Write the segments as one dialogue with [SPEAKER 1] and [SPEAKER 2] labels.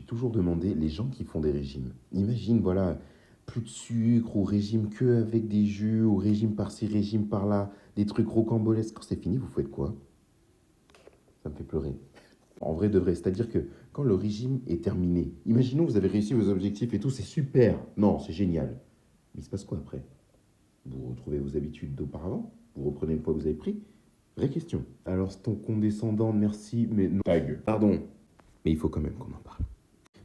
[SPEAKER 1] toujours demandé, les gens qui font des régimes, imagine, voilà, plus de sucre, ou régime que avec des jus, ou régime par-ci, régime par-là, des trucs rocambolesques. Quand c'est fini, vous faites quoi? Ça me fait pleurer. En vrai de vrai, c'est-à-dire que quand le régime est terminé, imaginons vous avez réussi vos objectifs et tout, c'est super. Non, c'est génial. Mais il se passe quoi après? Vous retrouvez vos habitudes d'auparavant? Vous reprenez le poids que vous avez pris? Vraie question. Alors, c'est ton condescendant, merci, mais non. Tag. Pardon. Mais il faut quand même qu'on en parle.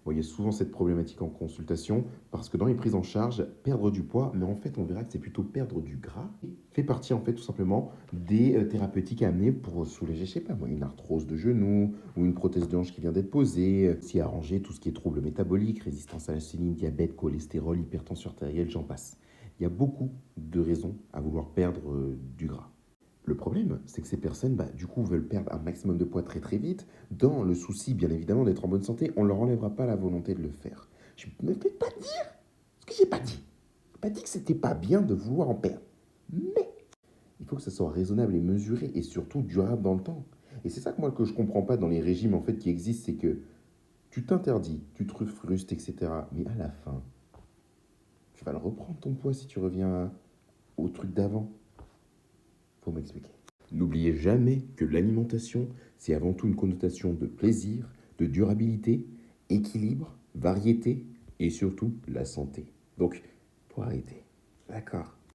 [SPEAKER 1] Bon, il y a souvent cette problématique en consultation parce que dans les prises en charge, perdre du poids, mais en fait, on verra que c'est plutôt perdre du gras, fait partie en fait tout simplement des thérapeutiques à amener pour soulager, je sais pas moi, une arthrose de genou ou une prothèse de hanche qui vient d'être posée, aussi arranger tout ce qui est troubles métaboliques, résistance à l'insuline, diabète, cholestérol, hypertension artérielle, j'en passe. Il y a beaucoup de raisons à vouloir perdre du gras. Le problème, c'est que ces personnes, bah, du coup, veulent perdre un maximum de poids très très vite. Dans le souci, bien évidemment, d'être en bonne santé, on ne leur enlèvera pas la volonté de le faire. Je ne me fais pas dire ce que j'ai pas dit. Je n'ai pas dit que c'était pas bien de vouloir en perdre. Mais il faut que ça soit raisonnable et mesuré et surtout durable dans le temps. Et c'est ça que moi que je comprends pas dans les régimes en fait qui existent, c'est que tu t'interdis, tu te frustres, etc. Mais à la fin, tu vas le reprendre ton poids si tu reviens au truc d'avant. Faut m'expliquer. N'oubliez jamais que l'alimentation, c'est avant tout une connotation de plaisir, de durabilité, équilibre, variété et surtout la santé. Donc, faut arrêter. D'accord.